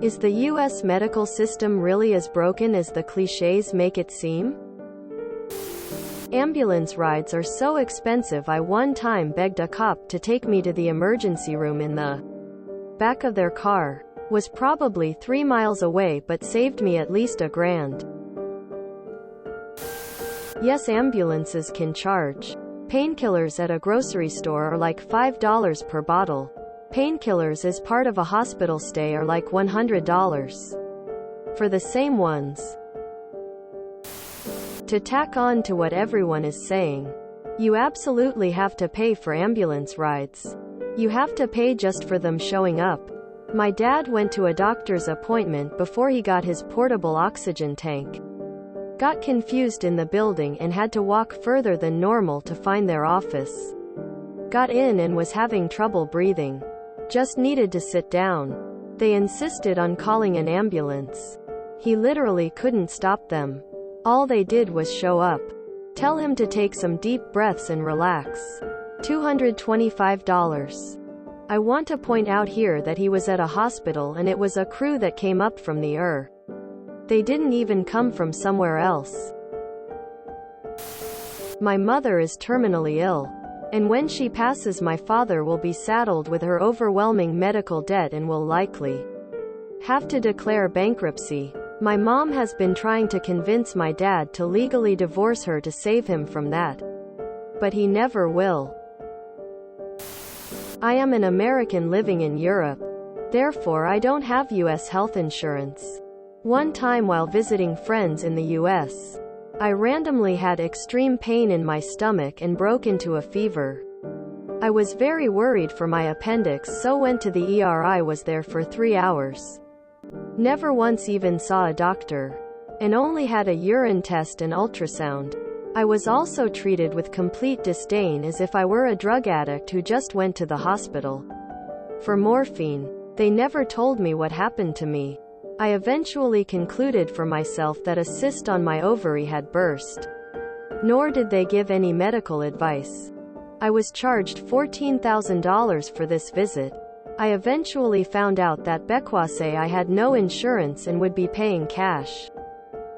Is the US medical system really as broken as the clichés make it seem? Ambulance rides are so expensive. I one time begged a cop to take me to the emergency room in the back of their car. Was probably 3 miles away but saved me at least $1,000. Yes, ambulances can charge. Painkillers at a grocery store are like $5 per bottle. Painkillers as part of a hospital stay are like $100. For the same ones. To tack on to what everyone is saying, you absolutely have to pay for ambulance rides. You have to pay just for them showing up. My dad went to a doctor's appointment before he got his portable oxygen tank. Got confused in the building and had to walk further than normal to find their office. Got in and was having trouble breathing. Just needed to sit down. They insisted on calling an ambulance. He literally couldn't stop them. All they did was show up. Tell him to take some deep breaths and relax. $225. I want to point out here that he was at a hospital and it was a crew that came up from the ER. They didn't even come from somewhere else. My mother is terminally ill. And when she passes, my father will be saddled with her overwhelming medical debt and will likely have to declare bankruptcy. My mom has been trying to convince my dad to legally divorce her to save him from that. But he never will. I am an American living in Europe. Therefore, I don't have US health insurance. One time while visiting friends in the US, I randomly had extreme pain in my stomach and broke into a fever. I was very worried for my appendix, so went to the ER. I was there for 3 hours. Never once even saw a doctor. And only had a urine test and ultrasound. I was also treated with complete disdain as if I were a drug addict who just went to the hospital for morphine. They never told me what happened to me. I eventually concluded for myself that a cyst on my ovary had burst. Nor did they give any medical advice. I was charged $14,000 for this visit. I eventually found out that because I had no insurance and would be paying cash,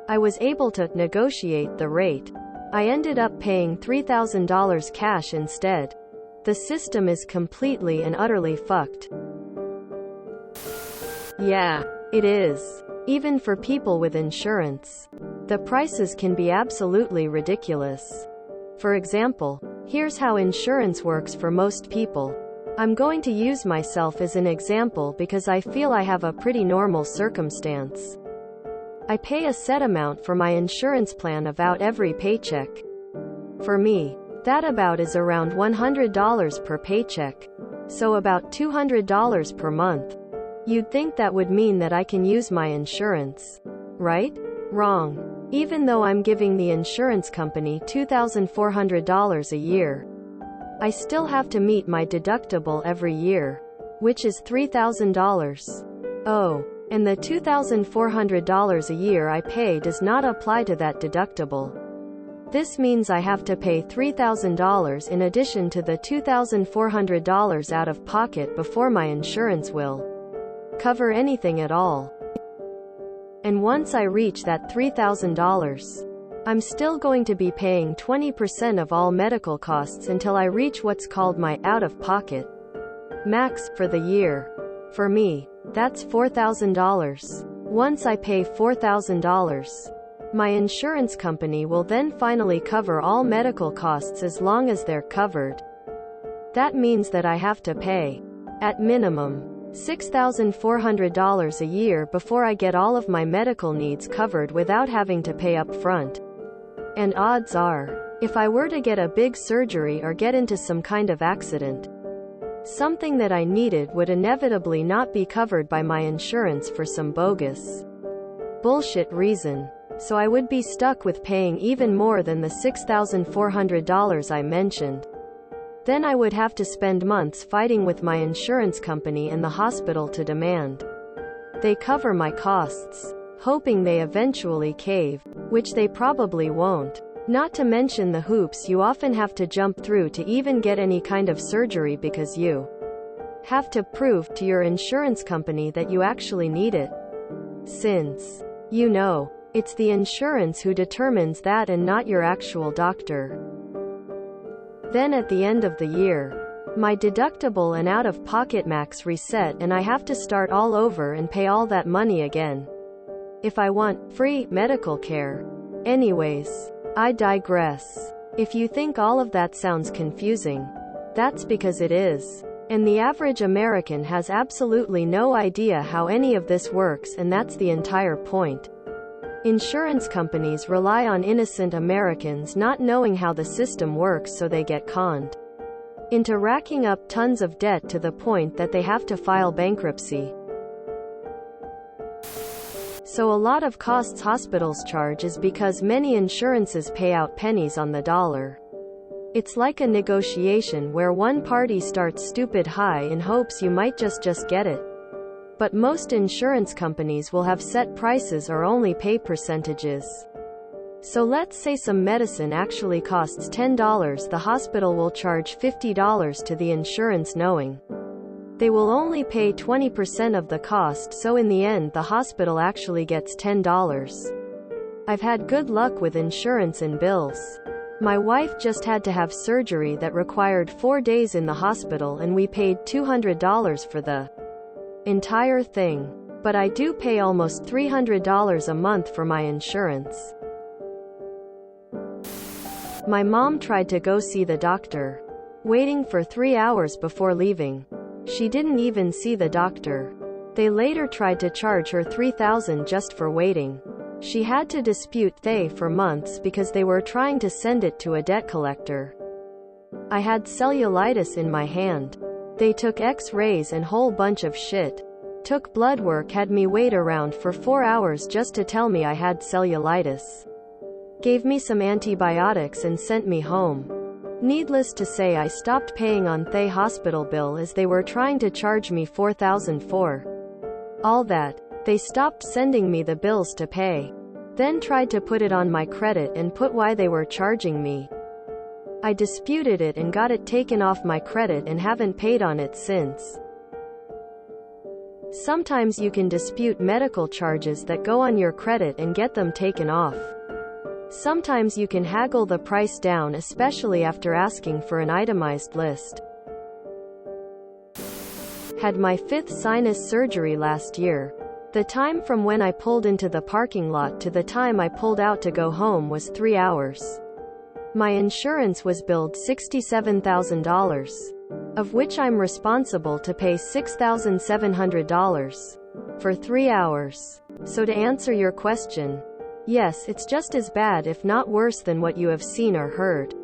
I was able to negotiate the rate. I ended up paying $3,000 cash instead. The system is completely and utterly fucked. Yeah. It is. Even for people with insurance. The prices can be absolutely ridiculous. For example, here's how insurance works for most people. I'm going to use myself as an example because I feel I have a pretty normal circumstance. I pay a set amount for my insurance plan about every paycheck. For me, that about is around $100 per paycheck. So about $200 per month. You'd think that would mean that I can use my insurance. Right? Wrong. Even though I'm giving the insurance company $2,400 a year, I still have to meet my deductible every year, which is $3,000. Oh, and the $2,400 a year I pay does not apply to that deductible. This means I have to pay $3,000 in addition to the $2,400 out of pocket before my insurance will cover anything at all. And once I reach that $3,000, I'm still going to be paying 20% of all medical costs until I reach what's called my out-of-pocket max for the year. For me, that's $4,000. Once I pay $4,000, my insurance company will then finally cover all medical costs as long as they're covered. That means that I have to pay, at minimum, $6,400 a year before I get all of my medical needs covered without having to pay up front. And odds are, if I were to get a big surgery or get into some kind of accident, something that I needed would inevitably not be covered by my insurance for some bogus bullshit reason. So I would be stuck with paying even more than the $6,400 I mentioned. Then I would have to spend months fighting with my insurance company and the hospital to demand they cover my costs, hoping they eventually cave, which they probably won't. Not to mention the hoops you often have to jump through to even get any kind of surgery because you have to prove to your insurance company that you actually need it. Since, you know, it's the insurance who determines that and not your actual doctor. Then at the end of the year, my deductible and out-of-pocket max reset and I have to start all over and pay all that money again. If I want free medical care. Anyways, I digress. If you think all of that sounds confusing, that's because it is. And the average American has absolutely no idea how any of this works, and that's the entire point. Insurance companies rely on innocent Americans not knowing how the system works, so they get conned into racking up tons of debt to the point that they have to file bankruptcy. So a lot of costs hospitals charge is because many insurances pay out pennies on the dollar. It's like a negotiation where one party starts stupid high in hopes you might just get it. But most insurance companies will have set prices or only pay percentages. So let's say some medicine actually costs $10, the hospital will charge $50 to the insurance knowing they will only pay 20% of the cost, so in the end the hospital actually gets $10. I've had good luck with insurance and bills. My wife just had to have surgery that required 4 days in the hospital and we paid $200 for the entire thing. But I do pay almost $300 a month for my insurance. My mom tried to go see the doctor, waiting for 3 hours before leaving. She didn't even see the doctor. They later tried to charge her $3,000 just for waiting. She had to dispute they for months because they were trying to send it to a debt collector. I had cellulitis in my hand. They took x-rays and whole bunch of shit. Took blood work, had me wait around for 4 hours just to tell me I had cellulitis. Gave me some antibiotics and sent me home. Needless to say, I stopped paying on the hospital bill as they were trying to charge me $4,000 for all that. They stopped sending me the bills to pay. Then tried to put it on my credit and put why they were charging me. I disputed it and got it taken off my credit and haven't paid on it since. Sometimes you can dispute medical charges that go on your credit and get them taken off. Sometimes you can haggle the price down, especially after asking for an itemized list. Had my 5th sinus surgery last year. The time from when I pulled into the parking lot to the time I pulled out to go home was 3 hours. My insurance was billed $67,000, of which I'm responsible to pay $6,700 for 3 hours. So to answer your question, yes, it's just as bad if not worse than what you have seen or heard.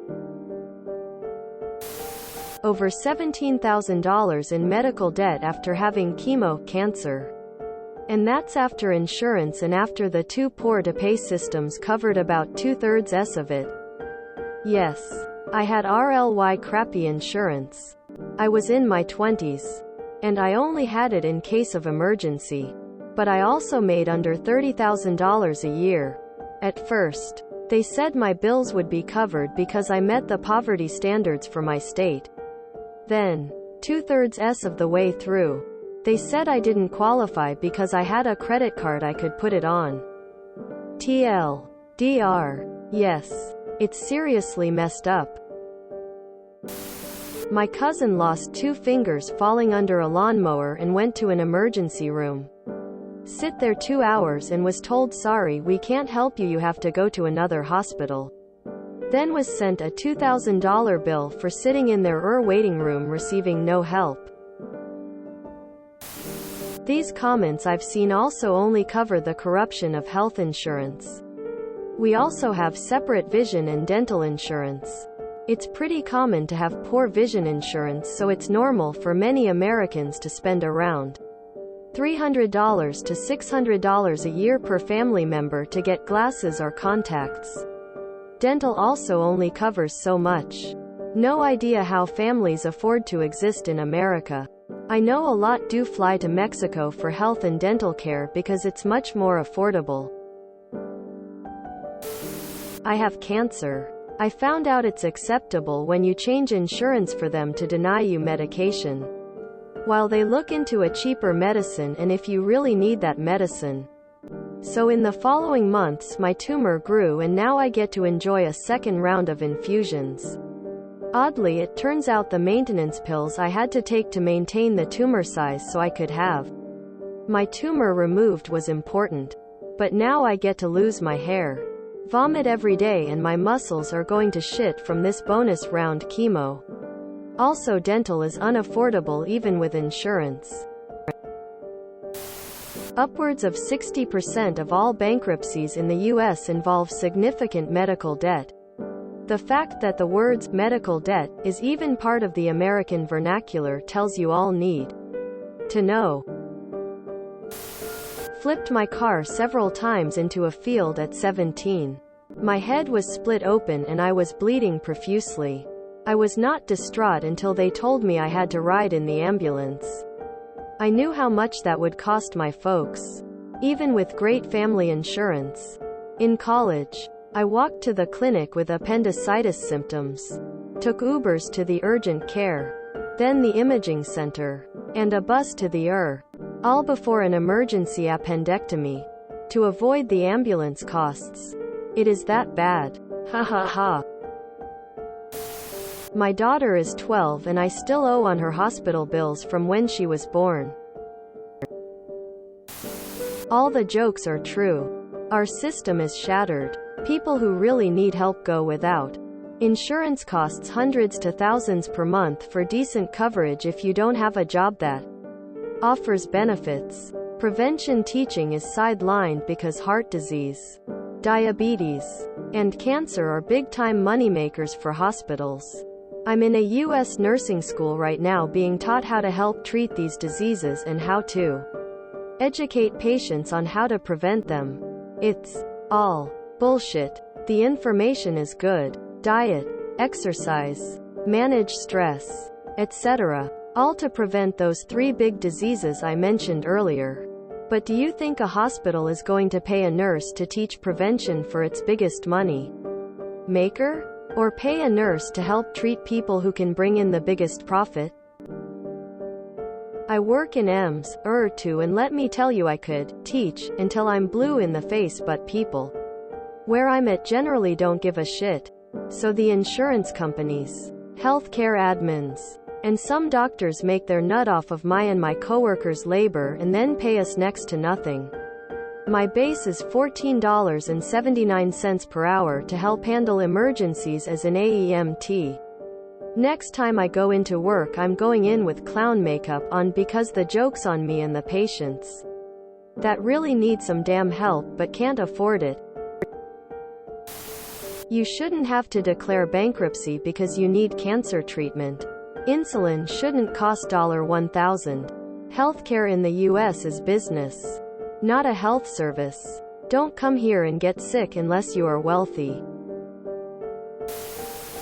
Over $17,000 in medical debt after having cancer. And that's after insurance and after the too poor to pay systems covered about 2/3 of it. Yes, I had really crappy insurance. I was in my 20s. And I only had it in case of emergency. But I also made under $30,000 a year. At first, they said my bills would be covered because I met the poverty standards for my state. Then, 2/3 of the way through, they said I didn't qualify because I had a credit card I could put it on. TLDR. Yes, it's seriously messed up. My cousin lost 2 fingers falling under a lawnmower and went to an emergency room. Sit there 2 hours and was told, sorry, we can't help you, you have to go to another hospital. Then was sent a $2,000 bill for sitting in their waiting room receiving no help. These comments I've seen also only cover the corruption of health insurance. We also have separate vision and dental insurance. It's pretty common to have poor vision insurance, so it's normal for many Americans to spend around $300 to $600 a year per family member to get glasses or contacts. Dental also only covers so much. No idea how families afford to exist in America. I know a lot do fly to Mexico for health and dental care because it's much more affordable. I have cancer. I found out it's acceptable when you change insurance for them to deny you medication. while they look into a cheaper medicine and if you really need that medicine. So in the following months my tumor grew and now I get to enjoy a second round of infusions. Oddly, it turns out the maintenance pills I had to take to maintain the tumor size so I could have my tumor removed was important. But now I get to lose my hair, vomit every day, and my muscles are going to shit from this bonus round chemo. Also, dental is unaffordable even with insurance. Upwards of 60% of all bankruptcies in the US involve significant medical debt. The fact that the words medical debt is even part of the American vernacular tells you all need to know. Flipped my car several times into a field at 17. My head was split open and I was bleeding profusely. I was not distraught until they told me I had to ride in the ambulance. I knew how much that would cost my folks, even with great family insurance. In college, I walked to the clinic with appendicitis symptoms, took Ubers to the urgent care, then the imaging center, and a bus to the all before an emergency appendectomy, to avoid the ambulance costs. It is that bad. Ha ha ha. My daughter is 12 and I still owe on her hospital bills from when she was born. All the jokes are true. Our system is shattered. People who really need help go without. Insurance costs hundreds to thousands per month for decent coverage if you don't have a job that offers benefits. Prevention teaching is sidelined because heart disease, diabetes, and cancer are big-time moneymakers for hospitals. I'm in a U.S. nursing school right now being taught how to help treat these diseases and how to educate patients on how to prevent them. It's all bullshit. The information is good. Diet, exercise, manage stress, etc. All to prevent those 3 big diseases I mentioned earlier. But do you think a hospital is going to pay a nurse to teach prevention for its biggest money maker? Or pay a nurse to help treat people who can bring in the biggest profit? I work in EMS, too, and let me tell you I could teach until I'm blue in the face, but people where I'm at generally don't give a shit. So the insurance companies, healthcare admins, and some doctors make their nut off of my and my coworkers' labor and then pay us next to nothing. My base is $14.79 per hour to help handle emergencies as an AEMT. Next time I go into work I'm going in with clown makeup on because the joke's on me and the patients that really need some damn help but can't afford it. You shouldn't have to declare bankruptcy because you need cancer treatment. Insulin shouldn't cost $1,000. Healthcare in the US is business, not a health service. Don't come here and get sick unless you are wealthy.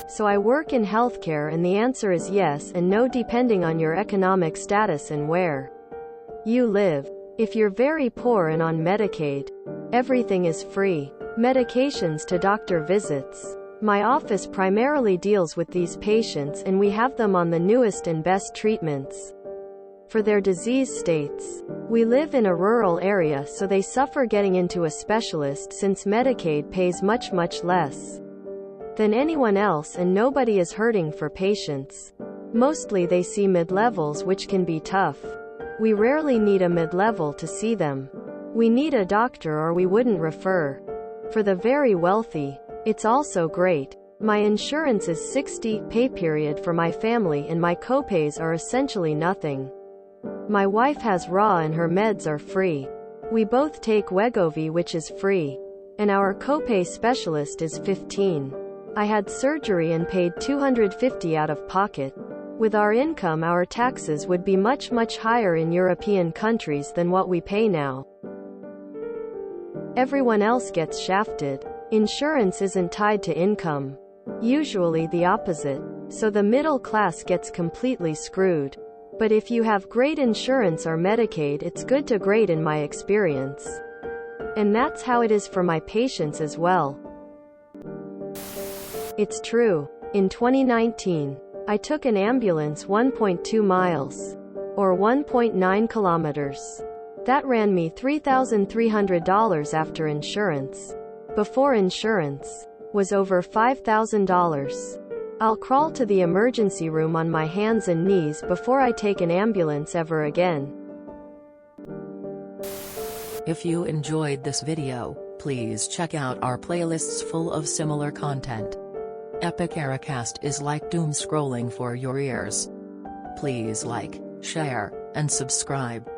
So I work in healthcare and the answer is yes and no depending on your economic status and where you live. If you're very poor and on Medicaid, everything is free. Medications to doctor visits. My office primarily deals with these patients and we have them on the newest and best treatments for their disease states. We live in a rural area so they suffer getting into a specialist since Medicaid pays much less than anyone else and nobody is hurting for patients. Mostly they see mid-levels which can be tough. We rarely need a mid-level to see them. We need a doctor or we wouldn't refer. For the very wealthy, it's also great. My insurance is 60 pay period for my family and my copays are essentially nothing. My wife has RA and her meds are free. We both take Wegovy which is free. And our copay specialist is $15. I had surgery and paid $250 out of pocket. With our income our taxes would be much higher in European countries than what we pay now. Everyone else gets shafted. Insurance isn't tied to income. Usually the opposite. So the middle class gets completely screwed. But if you have great insurance or Medicaid it's good to great in my experience. And that's how it is for my patients as well. It's true. In 2019, I took an ambulance 1.2 miles or 1.9 kilometers. That ran me $3,300 after insurance. Before insurance was over $5,000. I'll crawl to the emergency room on my hands and knees before I take an ambulance ever again. If you enjoyed this video, please check out our playlists full of similar content. Epic Ericast is like doom scrolling for your ears. Please like, share, and subscribe.